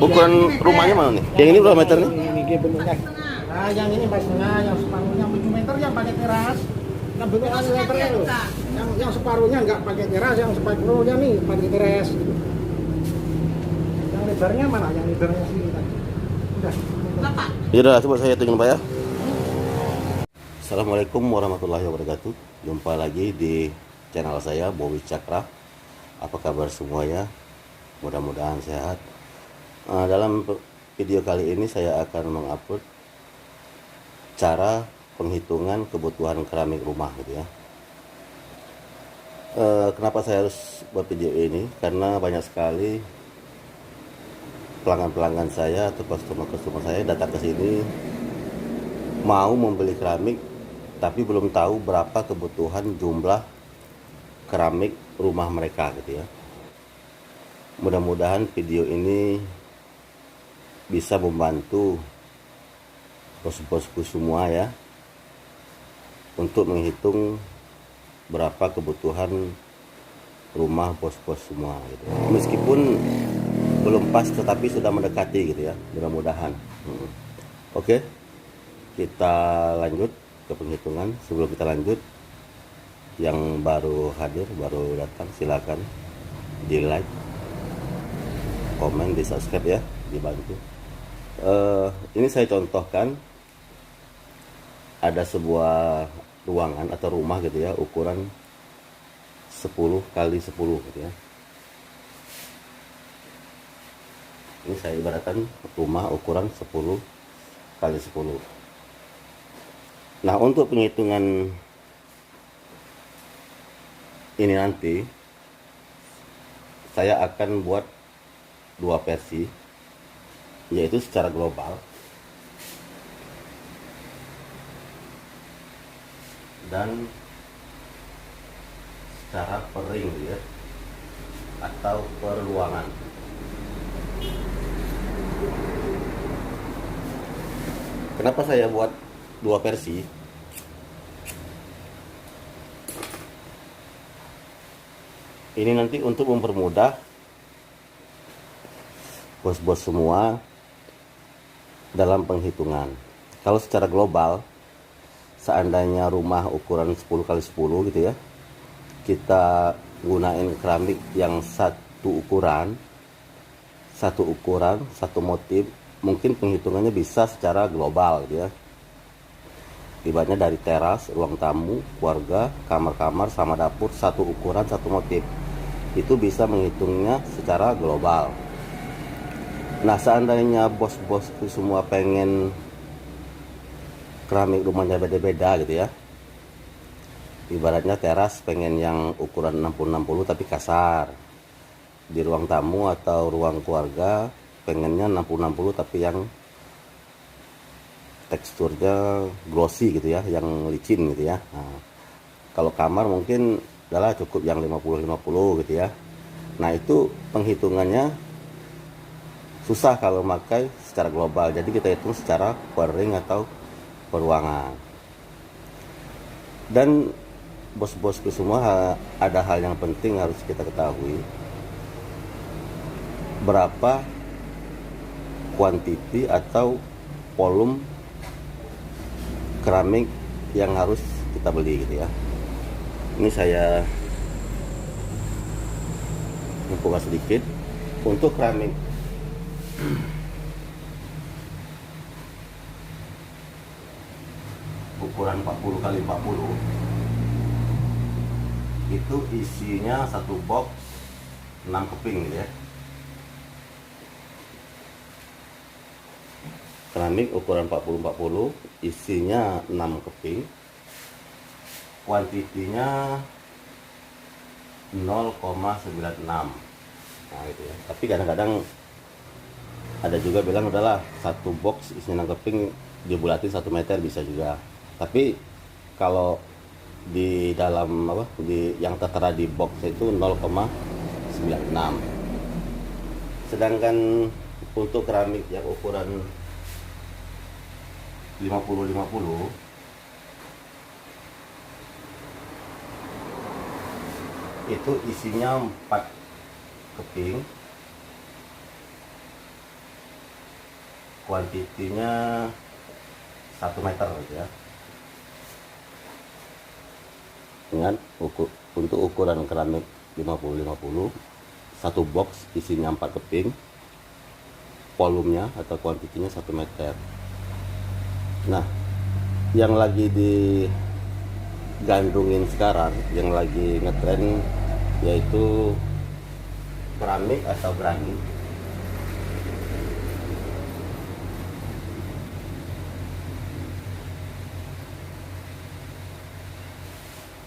Ukuran rumahnya mana nih? Yang ini berapa meter nih? Ini dia bentuknya. Nah, yang ini 4,5, yang separuhnya 7 meter yang pakai teras. Nah, bentuknya meternya loh. Yang separuhnya nggak pakai teras, yang separuhnya nih pakai teras. Yang lebarnya mana? Yang lebarnya sini tadi. Udah. Bapak. Ya udah, coba saya tunjukin Pak ya. Assalamualaikum warahmatullahi wabarakatuh. Jumpa lagi di channel saya, Bowi Cakra. Apa kabar semuanya? Mudah-mudahan sehat. Dalam video kali ini saya akan mengupload cara penghitungan kebutuhan keramik rumah gitu ya. Kenapa saya harus buat video ini? Karena banyak sekali pelanggan-pelanggan saya atau customer-customer saya datang ke sini mau membeli keramik tapi belum tahu berapa kebutuhan jumlah keramik rumah mereka gitu ya. Mudah-mudahan video ini bisa membantu bos-bosku semua ya untuk menghitung berapa kebutuhan rumah bos-bos semua gitu. Meskipun belum pas tetapi sudah mendekati gitu ya, mudah-mudahan. Oke, kita lanjut ke penghitungan. Sebelum kita lanjut, yang baru hadir, baru datang, silakan di like, komen, di subscribe ya, dibantu. Ini saya contohkan ada sebuah ruangan atau rumah gitu ya, ukuran 10 kali 10 gitu ya. Ini saya ibaratkan rumah ukuran 10 kali 10. Nah, untuk penghitungan ini nanti saya akan buat dua versi, yaitu secara global dan secara per ring ya, atau per ruangan. Kenapa saya buat dua versi? Ini nanti untuk mempermudah bos-bos semua dalam penghitungan. Kalau secara global, seandainya rumah ukuran 10 kali 10 gitu ya, kita gunain keramik yang satu ukuran, satu motif, mungkin penghitungannya bisa secara global gitu ya. Ibaratnya dari teras, ruang tamu, keluarga, kamar-kamar sama dapur, satu ukuran, satu motif. Itu bisa menghitungnya secara global. Nah, seandainya bos-bos itu semua pengen keramik rumahnya beda-beda gitu ya, ibaratnya teras pengen yang ukuran 60-60 tapi kasar, di ruang tamu atau ruang keluarga pengennya 60-60 tapi yang teksturnya glossy gitu ya, yang licin gitu ya. Nah, kalau kamar mungkin adalah cukup yang 50-50 gitu ya. Nah, itu penghitungannya susah kalau pakai secara global. Jadi kita hitung secara per ring atau per ruangan. Dan bos-bosku semua, ada hal yang penting harus kita ketahui. Berapa kuantiti atau volume keramik yang harus kita beli gitu ya. Ini saya buka sedikit untuk keramik ukuran 40 kali 40 itu isinya satu box 6 keping gitu ya. Keramik ukuran 40-40 isinya 6 keping, kuantitinya 0,96. Nah gitu ya. Tapi kadang-kadang ada juga bilang udahlah satu box isinya 6 keping dibulatin 1 meter bisa juga. Tapi kalau di dalam di yang tertera di box itu 0,96. Sedangkan untuk keramik yang ukuran 50-50 itu isinya 4 keping, kuantitinya 1 meter gitu ya. Ingat untuk ukuran keramik 50-50, satu box isinya 4 keping, volumenya atau kuantitinya 1 meter. Nah, yang lagi digandrungin sekarang, yang lagi ngetren yaitu keramik atau granit.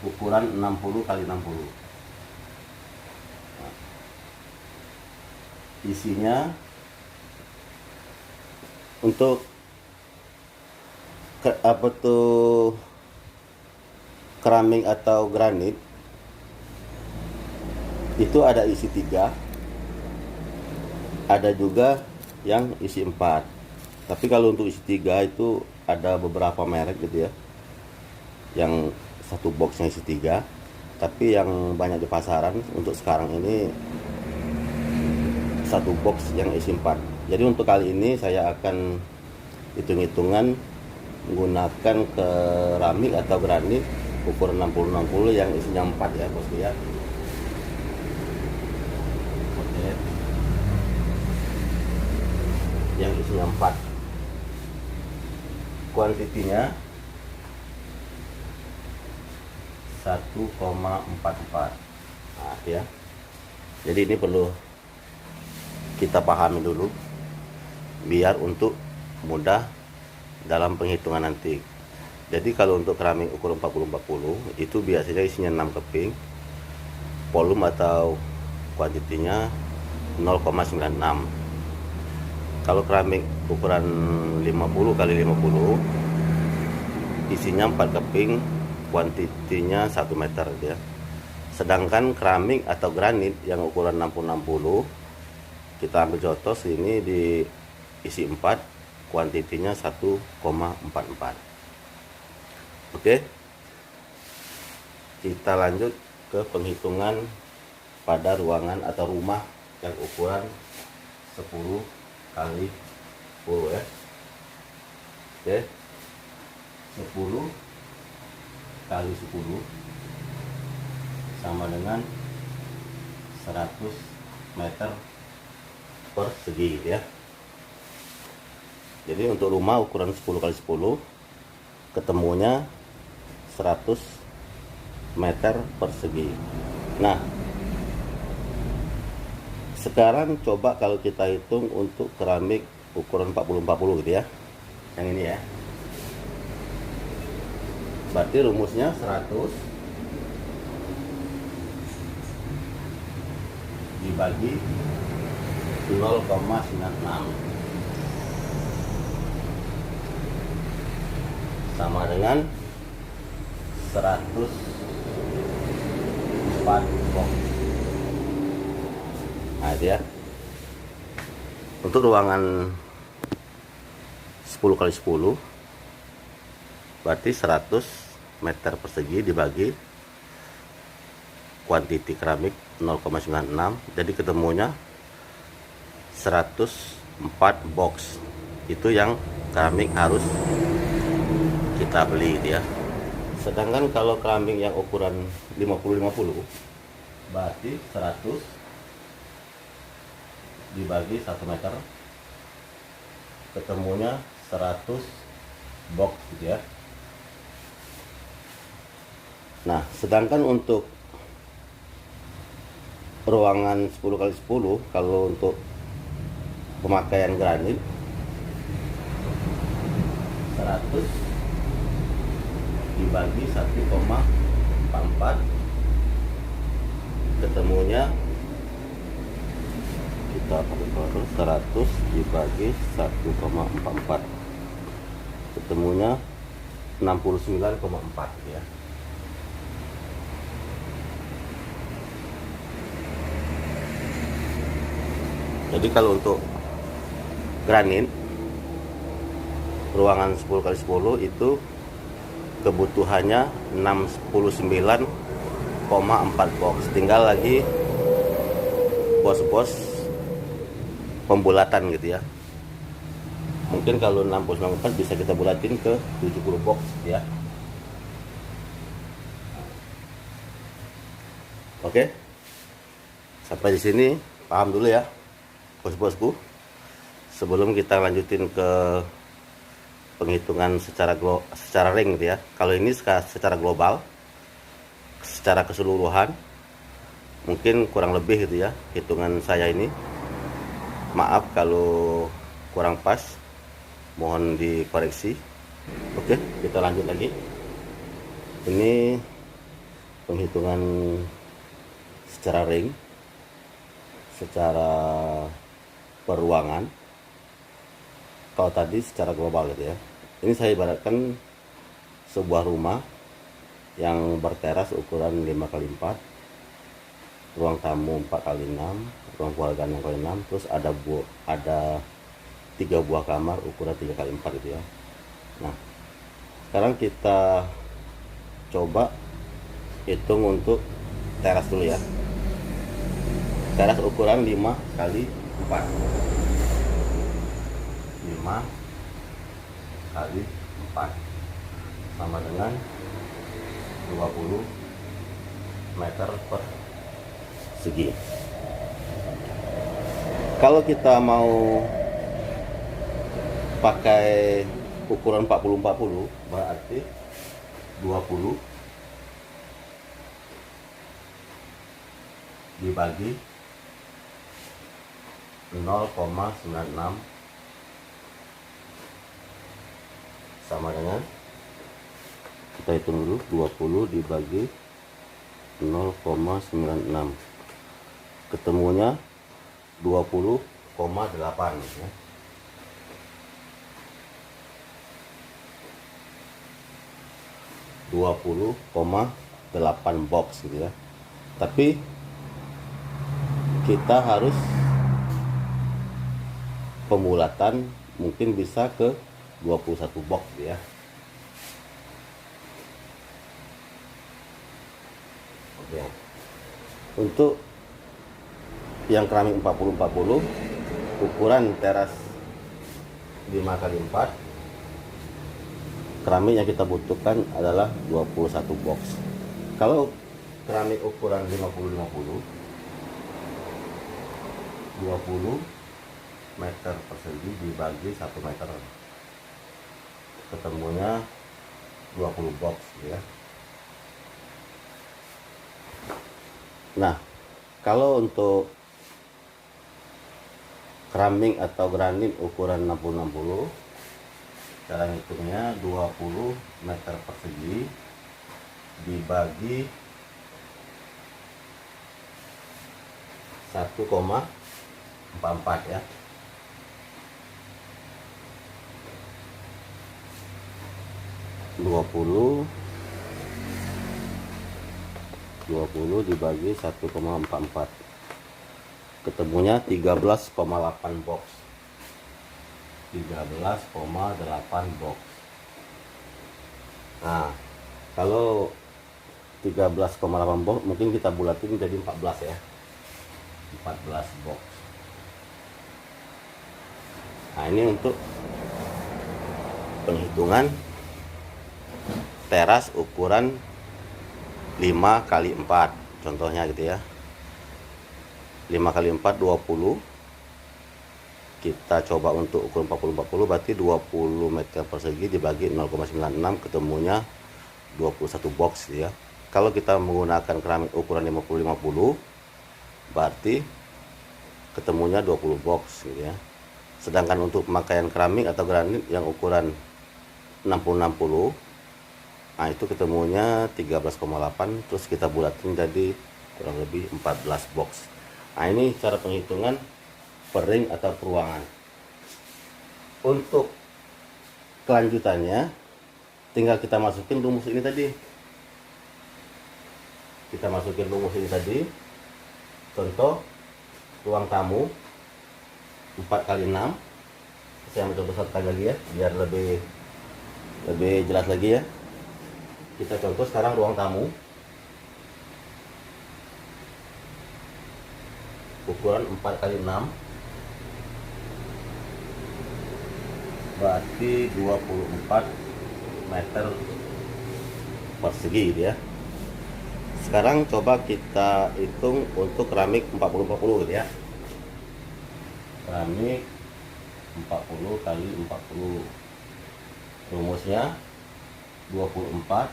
Ukuran 60 kali 60. Nah, isinya untuk apa tuh keramik atau granit itu ada isi 3, ada juga yang isi 4. Tapi kalau untuk isi 3 itu ada beberapa merek gitu ya, yang satu boxnya isi 3. Tapi yang banyak di pasaran untuk sekarang ini satu box yang isi 4. Jadi untuk kali ini saya akan hitung-hitungan menggunakan keramik atau granit ukuran 60-60 yang isinya 4 ya bosku ya. Oke. Yang isinya 4. Kuantitinya 1,44. Nah, ya. Jadi ini perlu kita pahami dulu biar untuk mudah dalam penghitungan nanti. Jadi kalau untuk keramik ukuran 40-40 itu biasanya isinya 6 keping, volume atau kuantitinya 0,96. Kalau keramik ukuran 50 kali 50 isinya 4 keping, kuantitinya 1 meter ya. Sedangkan keramik atau granit yang ukuran 60-60 kita ambil contoh sini di isi 4, kuantitinya 1,44. Oke, kita lanjut ke penghitungan pada ruangan atau rumah yang ukuran 10 kali 10 ya. Oke, 10 kali 10 sama dengan 100 meter persegi ya. Jadi untuk rumah ukuran 10 kali 10 ketemunya 100 meter persegi. Nah, sekarang coba kalau kita hitung untuk keramik ukuran 40-40 gitu ya. Yang ini ya. Berarti rumusnya 100 dibagi 0,96 sama dengan 104 box. Nah itu ya. Untuk ruangan 10 kali 10 berarti 100 meter persegi dibagi kuantiti keramik 0,96, jadi ketemunya 104 box. Itu yang keramik harus kita beli ya. Sedangkan kalau keramik yang ukuran 50-50 berarti 100 dibagi 1 meter ketemunya 100 box gitu ya. Nah, sedangkan untuk ruangan 10 kali 10 kalau untuk pemakaian granit 100 dibagi 1,44 ketemunya kita pakai baru 100 dibagi 1,44 ketemunya 69,4 ya. Jadi kalau untuk granit ruangan 10 kali 10 itu kebutuhannya 69,4 box. Tinggal lagi bos-bos pembulatan gitu ya. Mungkin kalau 60-94 bisa kita bulatin ke 70 box ya. Oke, sampai di sini paham dulu ya bos-bosku. Sebelum kita lanjutin ke penghitungan secara ring gitu ya. Kalau ini secara global, secara keseluruhan, mungkin kurang lebih gitu ya hitungan saya ini. Maaf kalau kurang pas, mohon dikoreksi. Oke, kita lanjut lagi. Ini penghitungan secara ring, secara peruangan. Kalau tadi secara global gitu ya. Ini saya ibaratkan sebuah rumah yang berteras ukuran 5x4, ruang tamu 4x6, ruang keluarga 6x6, terus ada 3 buah kamar ukuran 3x4 gitu ya. Nah, sekarang kita coba hitung untuk teras dulu ya. Teras ukuran 5x4, 5x4 sama dengan 20 meter persegi. Kalau kita mau pakai ukuran 40-40 berarti 20 dibagi 0,96 sama dengan, kita hitung dulu, 20 dibagi 0,96 ketemunya 20,8 ya. (20,8 box gitu ya. Tapi kita harus pembulatan mungkin bisa ke 21 box ya. Oke. Untuk yang keramik 40-40 ukuran teras 5x4, keramik yang kita butuhkan adalah 21 box. Kalau keramik ukuran 50-50, 20 meter persegi dibagi 1 meter, ketemunya 20 box ya. Nah, kalau untuk keramik atau granit ukuran 60-60, cara hitungnya 20 meter persegi dibagi 1,44 ya. 20 dibagi 1,44 ketemunya 13,8 box. 13,8 box. Nah, kalau 13,8 box mungkin kita bulatin jadi 14 ya. 14 box. Nah, ini untuk penghitungan teras ukuran 5x4 contohnya gitu ya. 5x4 20, kita coba untuk ukuran 40-40 berarti 20 meter persegi dibagi 0,96 ketemunya 21 box gitu ya. Kalau kita menggunakan keramik ukuran 50-50 berarti ketemunya 20 box gitu ya. Sedangkan untuk pemakaian keramik atau granit yang ukuran 60-60, nah itu ketemunya 13,8, terus kita bulatin jadi kurang lebih 14 box. Nah, ini cara penghitungan per ring atau peruangan. Untuk kelanjutannya tinggal kita masukin rumus ini tadi. Kita masukin rumus ini tadi. Contoh ruang tamu 4x6. Saya mencoba satu kali lagi ya biar lebih jelas lagi ya. Kita contoh sekarang ruang tamu ukuran 4x6 berarti 24 meter persegi gitu ya. Sekarang coba kita hitung untuk keramik 40-40 gitu ya. Keramik 40 kali 40, rumusnya 24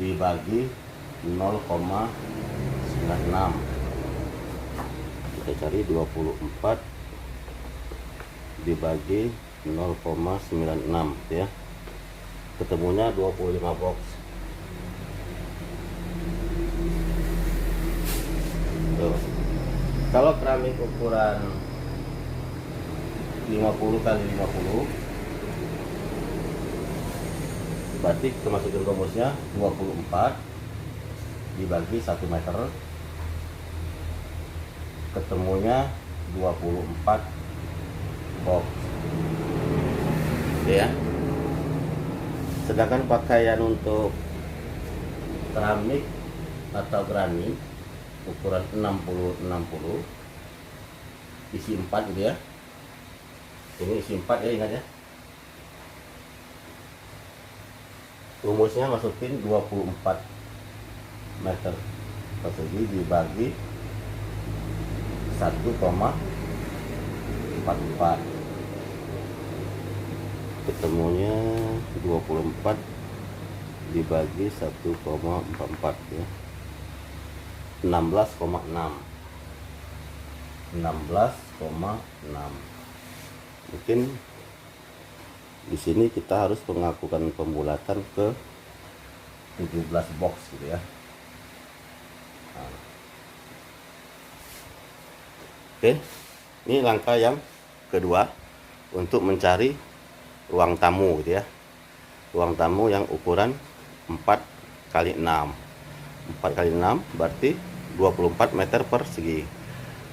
dibagi 0,96. Kita cari 24 dibagi 0,96 ya, ketemunya 25 box. Tuh. Kalau keramik ukuran 50 kali 50, berarti kita masukin rumusnya 24 dibagi 1 meter, ketemunya 24 box ya. Sedangkan pakaian untuk keramik atau granit ukuran 60-60 isi 4 gitu ya. Ini isi 4 ya, ingat ya. Rumusnya masukin 24 meter persegi dibagi 1,44, ketemunya 24 dibagi 1,44 ya, 16,6. Mungkin di sini kita harus melakukan pembulatan ke 17 box gitu ya. Nah. Oke, ini langkah yang kedua untuk mencari ruang tamu gitu ya. Ruang tamu yang ukuran 4 kali 6. 4 kali 6 berarti 24 meter persegi.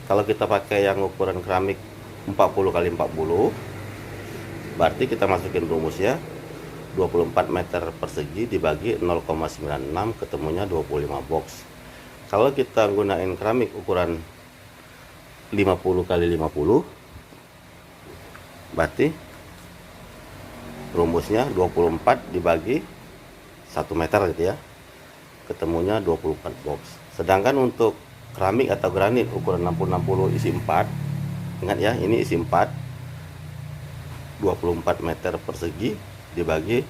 Kalau kita pakai yang ukuran keramik 40 kali 40, berarti kita masukin rumusnya 24 meter persegi dibagi 0,96, ketemunya 25 box. Kalau kita gunain keramik ukuran 50 kali 50, berarti rumusnya 24 dibagi 1 meter gitu ya, ketemunya 24 box. Sedangkan untuk keramik atau granit ukuran 60-60 isi 4, ingat ya, ini isi 4, 24 meter persegi dibagi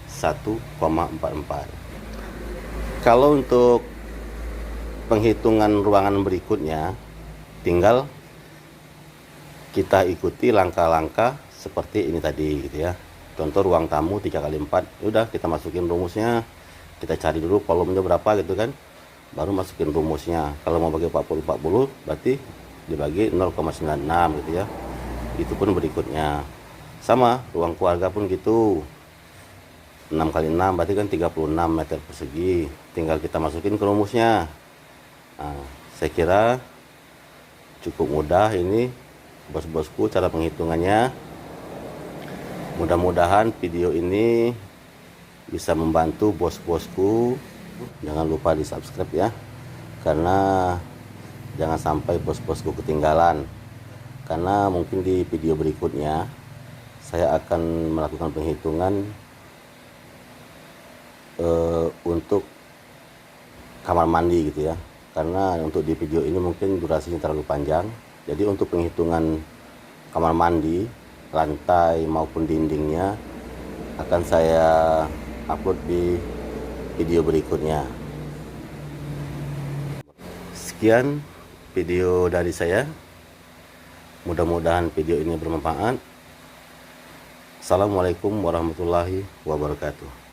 1,44. Kalau untuk penghitungan ruangan berikutnya, tinggal kita ikuti langkah-langkah seperti ini tadi gitu ya. Contoh ruang tamu 3 kali 4, udah kita masukin rumusnya, kita cari dulu volumenya berapa gitu kan, baru masukin rumusnya. Kalau mau bagi 40-40 berarti dibagi 0,96 gitu ya. Itu pun berikutnya sama, ruang keluarga pun gitu, 6 kali 6 berarti kan 36 meter persegi, tinggal kita masukin ke rumusnya. Nah, saya kira cukup mudah ini bos-bosku cara penghitungannya. Mudah-mudahan video ini bisa membantu bos-bosku. Jangan lupa di subscribe ya, karena jangan sampai bos-bosku ketinggalan. Karena mungkin di video berikutnya saya akan melakukan penghitungan untuk kamar mandi gitu ya. Karena untuk di video ini mungkin durasinya terlalu panjang. Jadi untuk penghitungan kamar mandi, lantai maupun dindingnya akan saya upload di video berikutnya. Sekian video dari saya. Mudah-mudahan video ini bermanfaat. Assalamualaikum warahmatullahi wabarakatuh.